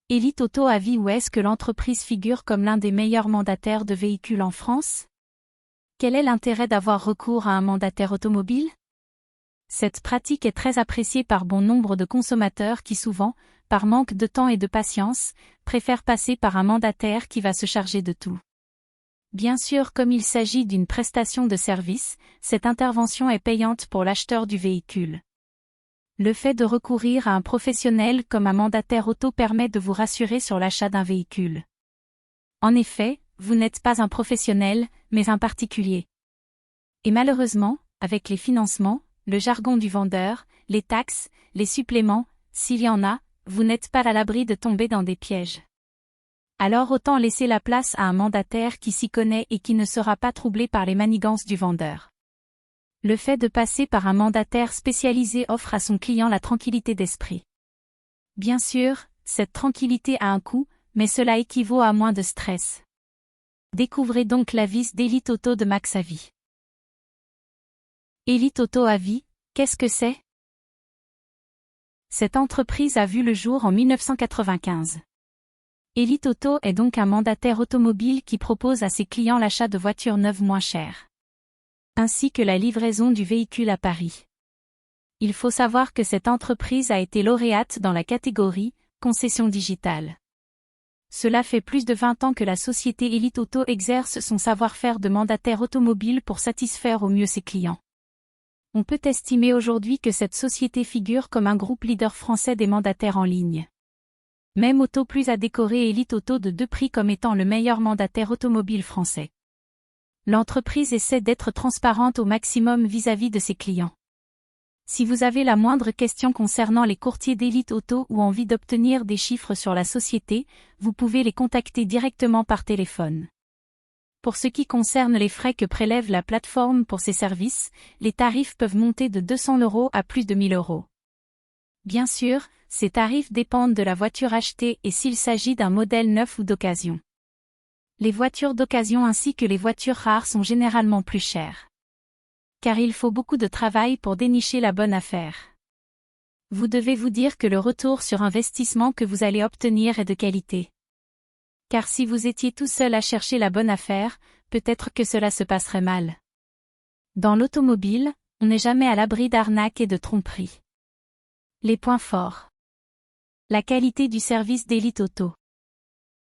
Elite Auto Avis ou est-ce que l'entreprise figure comme l'un des meilleurs mandataires de véhicules en France? Quel est l'intérêt d'avoir recours à un mandataire automobile? Cette pratique est très appréciée par bon nombre de consommateurs qui souvent, par manque de temps et de patience, préfèrent passer par un mandataire qui va se charger de tout. Bien sûr, comme il s'agit d'une prestation de service, cette intervention est payante pour l'acheteur du véhicule. Le fait de recourir à un professionnel comme un mandataire auto permet de vous rassurer sur l'achat d'un véhicule. En effet, vous n'êtes pas un professionnel, mais un particulier. Et malheureusement, avec les financements, le jargon du vendeur, les taxes, les suppléments, s'il y en a, vous n'êtes pas à l'abri de tomber dans des pièges. Alors autant laisser la place à un mandataire qui s'y connaît et qui ne sera pas troublé par les manigances du vendeur. Le fait de passer par un mandataire spécialisé offre à son client la tranquillité d'esprit. Bien sûr, cette tranquillité a un coût, mais cela équivaut à moins de stress. Découvrez donc l'avis d'Elite Auto de Max Avis. Elite Auto Avis, qu'est-ce que c'est? Cette entreprise a vu le jour en 1995. Elite Auto est donc un mandataire automobile qui propose à ses clients l'achat de voitures neuves moins chères, ainsi que la livraison du véhicule à Paris. Il faut savoir que cette entreprise a été lauréate dans la catégorie « concession digitale ». Cela fait plus de 20 ans que la société Elite Auto exerce son savoir-faire de mandataire automobile pour satisfaire au mieux ses clients. On peut estimer aujourd'hui que cette société figure comme un groupe leader français des mandataires en ligne. Même Auto Plus a décoré Elite Auto de 2 prix comme étant le meilleur mandataire automobile français. L'entreprise essaie d'être transparente au maximum vis-à-vis de ses clients. Si vous avez la moindre question concernant les courtiers d'Elite Auto ou envie d'obtenir des chiffres sur la société, vous pouvez les contacter directement par téléphone. Pour ce qui concerne les frais que prélève la plateforme pour ses services, les tarifs peuvent monter de 200 € à plus de 1000 €. Bien sûr, ces tarifs dépendent de la voiture achetée et s'il s'agit d'un modèle neuf ou d'occasion. Les voitures d'occasion ainsi que les voitures rares sont généralement plus chères. Car il faut beaucoup de travail pour dénicher la bonne affaire. Vous devez vous dire que le retour sur investissement que vous allez obtenir est de qualité. Car si vous étiez tout seul à chercher la bonne affaire, peut-être que cela se passerait mal. Dans l'automobile, on n'est jamais à l'abri d'arnaques et de tromperies. Les points forts. La qualité du service d'Elite Auto.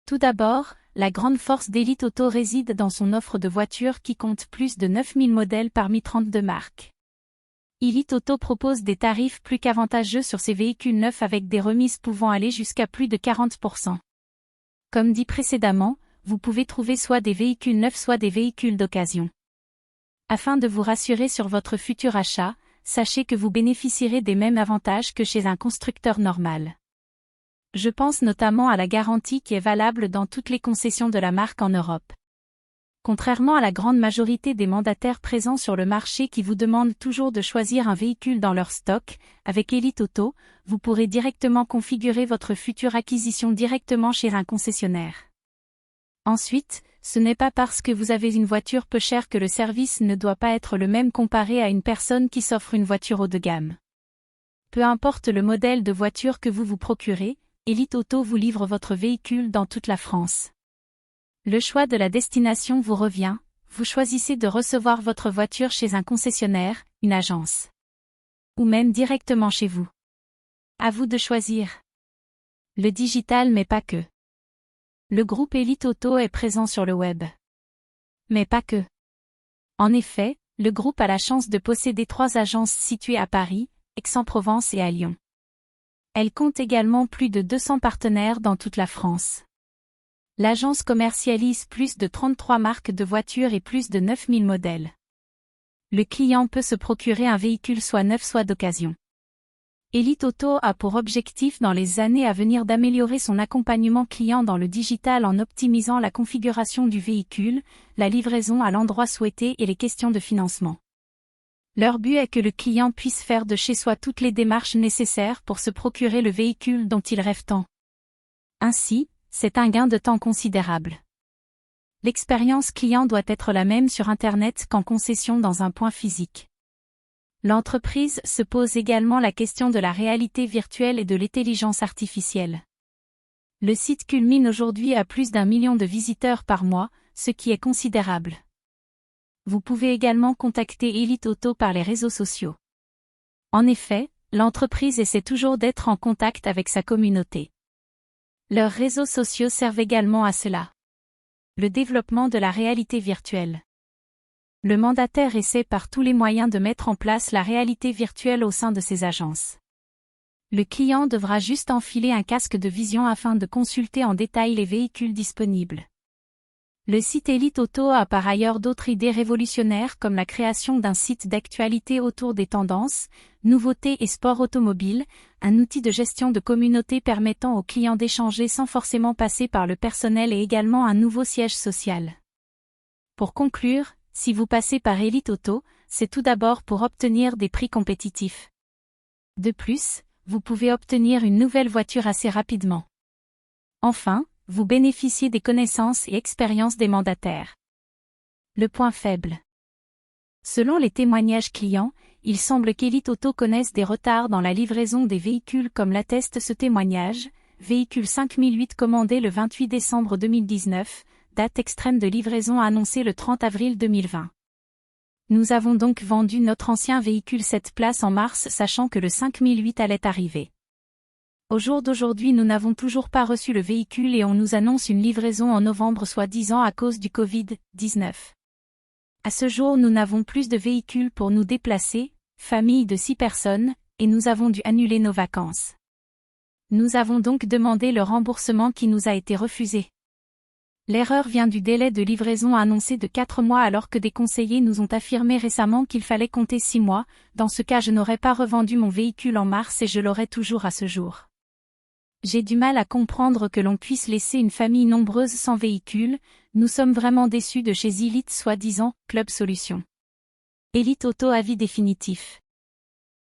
Tout d'abord, la grande force d'Elite Auto réside dans son offre de voitures qui compte plus de 9000 modèles parmi 32 marques. Elite Auto propose des tarifs plus qu'avantageux sur ses véhicules neufs avec des remises pouvant aller jusqu'à plus de 40%. Comme dit précédemment, vous pouvez trouver soit des véhicules neufs soit des véhicules d'occasion. Afin de vous rassurer sur votre futur achat, sachez que vous bénéficierez des mêmes avantages que chez un constructeur normal. Je pense notamment à la garantie qui est valable dans toutes les concessions de la marque en Europe. Contrairement à la grande majorité des mandataires présents sur le marché qui vous demandent toujours de choisir un véhicule dans leur stock, avec Elite Auto, vous pourrez directement configurer votre future acquisition directement chez un concessionnaire. Ensuite, ce n'est pas parce que vous avez une voiture peu chère que le service ne doit pas être le même comparé à une personne qui s'offre une voiture haut de gamme. Peu importe le modèle de voiture que vous vous procurez, Elite Auto vous livre votre véhicule dans toute la France. Le choix de la destination vous revient, vous choisissez de recevoir votre voiture chez un concessionnaire, une agence. Ou même directement chez vous. À vous de choisir. Le digital mais pas que. Le groupe Elite Auto est présent sur le web. Mais pas que. En effet, le groupe a la chance de posséder 3 agences situées à Paris, Aix-en-Provence et à Lyon. Elle compte également plus de 200 partenaires dans toute la France. L'agence commercialise plus de 33 marques de voitures et plus de 9000 modèles. Le client peut se procurer un véhicule soit neuf soit d'occasion. Elite Auto a pour objectif dans les années à venir d'améliorer son accompagnement client dans le digital en optimisant la configuration du véhicule, la livraison à l'endroit souhaité et les questions de financement. Leur but est que le client puisse faire de chez soi toutes les démarches nécessaires pour se procurer le véhicule dont il rêve tant. Ainsi, c'est un gain de temps considérable. L'expérience client doit être la même sur Internet qu'en concession dans un point physique. L'entreprise se pose également la question de la réalité virtuelle et de l'intelligence artificielle. Le site culmine aujourd'hui à plus d'1 million de visiteurs par mois, ce qui est considérable. Vous pouvez également contacter Elite Auto par les réseaux sociaux. En effet, l'entreprise essaie toujours d'être en contact avec sa communauté. Leurs réseaux sociaux servent également à cela. Le développement de la réalité virtuelle. Le mandataire essaie par tous les moyens de mettre en place la réalité virtuelle au sein de ses agences. Le client devra juste enfiler un casque de vision afin de consulter en détail les véhicules disponibles. Le site Elite Auto a par ailleurs d'autres idées révolutionnaires comme la création d'un site d'actualité autour des tendances, nouveautés et sports automobiles, un outil de gestion de communauté permettant aux clients d'échanger sans forcément passer par le personnel et également un nouveau siège social. Pour conclure, si vous passez par Elite Auto, c'est tout d'abord pour obtenir des prix compétitifs. De plus, vous pouvez obtenir une nouvelle voiture assez rapidement. Enfin, vous bénéficiez des connaissances et expériences des mandataires. Le point faible. Selon les témoignages clients, il semble qu'Elite Auto connaisse des retards dans la livraison des véhicules comme l'atteste ce témoignage, véhicule 5008 commandé le 28 décembre 2019, date extrême de livraison annoncée le 30 avril 2020. Nous avons donc vendu notre ancien véhicule 7 places en mars sachant que le 5008 allait arriver. Au jour d'aujourd'hui nous n'avons toujours pas reçu le véhicule et on nous annonce une livraison en novembre soi-disant à cause du Covid-19. À ce jour nous n'avons plus de véhicules pour nous déplacer, famille de 6 personnes, et nous avons dû annuler nos vacances. Nous avons donc demandé le remboursement qui nous a été refusé. L'erreur vient du délai de livraison annoncé de 4 mois alors que des conseillers nous ont affirmé récemment qu'il fallait compter 6 mois, dans ce cas je n'aurais pas revendu mon véhicule en mars et je l'aurai toujours à ce jour. J'ai du mal à comprendre que l'on puisse laisser une famille nombreuse sans véhicule, nous sommes vraiment déçus de chez Elite soi-disant, Club Solutions. Elite Auto avis définitif.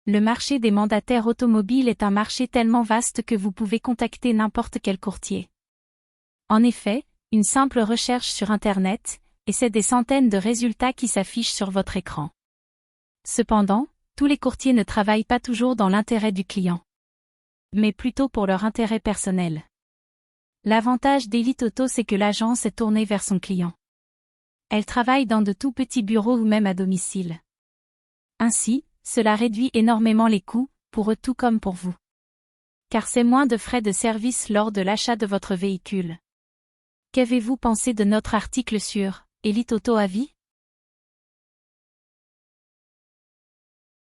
Le marché des mandataires automobiles est un marché tellement vaste que vous pouvez contacter n'importe quel courtier. En effet, une simple recherche sur Internet, et c'est des centaines de résultats qui s'affichent sur votre écran. Cependant, tous les courtiers ne travaillent pas toujours dans l'intérêt du client, mais plutôt pour leur intérêt personnel. L'avantage d'Elite Auto c'est que l'agence est tournée vers son client. Elle travaille dans de tout petits bureaux ou même à domicile. Ainsi, cela réduit énormément les coûts, pour eux tout comme pour vous. Car c'est moins de frais de service lors de l'achat de votre véhicule. Qu'avez-vous pensé de notre article sur Elite Auto Avis ?